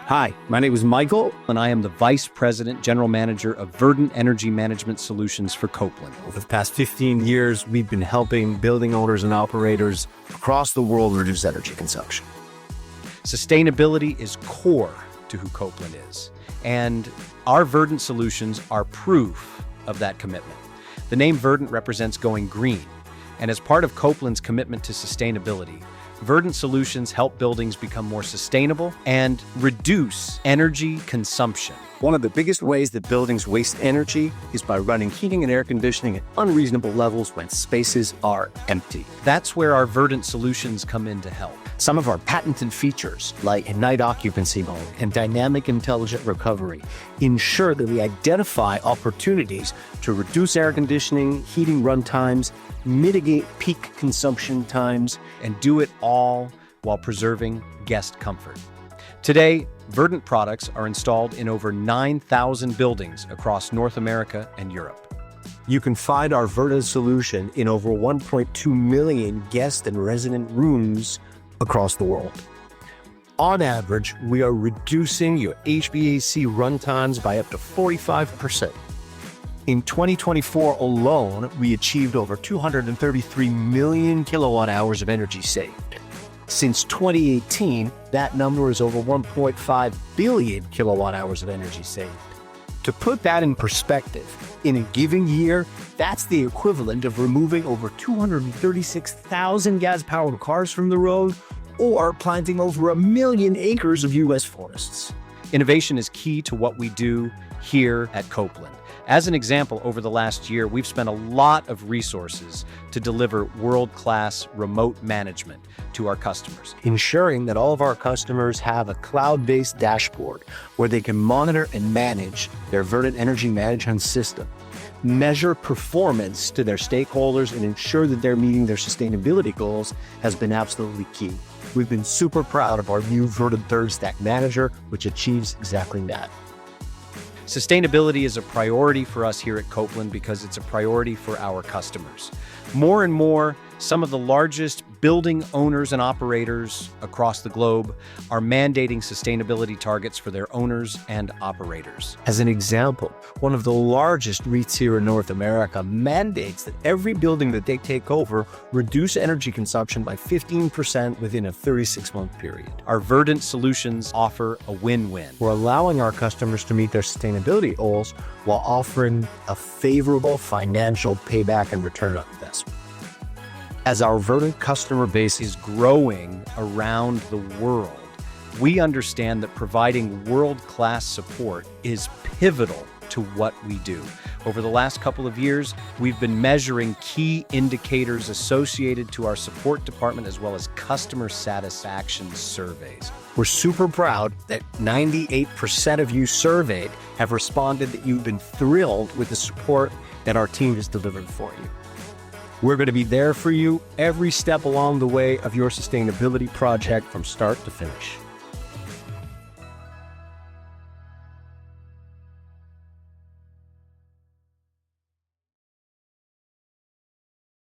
Hi, my name is Michael, and I am the Vice President, General Manager of Verdant Energy Management Solutions for Copeland. Over the past 15 years, we've been helping building owners and operators across the world reduce energy consumption. Sustainability is core to who Copeland is, and our Verdant solutions are proof of that commitment. The name Verdant represents going green, and as part of Copeland's commitment to sustainability, Verdant solutions help buildings become more sustainable and reduce energy consumption. One of the biggest ways that buildings waste energy is by running heating and air conditioning at unreasonable levels when spaces are empty. That's where our Verdant solutions come in to help. Some of our patented features, like night occupancy mode and dynamic intelligent recovery, ensure that we identify opportunities to reduce air conditioning, heating run times, mitigate peak consumption times, and do it all while preserving guest comfort. Today, Verdant products are installed in over 9,000 buildings across North America and Europe. You can find our Verdant solution in over 1.2 million guest and resident rooms across the world. On average, we are reducing your HVAC runtimes by up to 45%. In 2024 alone, we achieved over 233 million kilowatt hours of energy saved. Since 2018, that number is over 1.5 billion kilowatt hours of energy saved. To put that in perspective, in a given year, that's the equivalent of removing over 236,000 gas-powered cars from the road or planting over 1 million acres of U.S. forests. Innovation is key to what we do here at Copeland. As an example, over the last year, we've spent a lot of resources to deliver world-class remote management to our customers, ensuring that all of our customers have a cloud-based dashboard where they can monitor and manage their Verdant Energy Management System, measure performance to their stakeholders, and ensure that they're meeting their sustainability goals has been absolutely key. We've been super proud of our new Verdant Third Stack Manager, which achieves exactly that. Sustainability is a priority for us here at Copeland because it's a priority for our customers. More and more, some of the largest building owners and operators across the globe are mandating sustainability targets for their owners and operators. As an example, one of the largest REITs here in North America mandates that every building that they take over reduce energy consumption by 15% within a 36-month period. Our Verdant solutions offer a win-win. We're allowing our customers to meet their sustainability goals while offering a favorable financial payback and return on investment. As our Verdant customer base is growing around the world, we understand that providing world-class support is pivotal to what we do. Over the last couple of years, we've been measuring key indicators associated to our support department as well as customer satisfaction surveys. We're super proud that 98% of you surveyed have responded that you've been thrilled with the support that our team has delivered for you. We're going to be there for you every step along the way of your sustainability project from start to finish.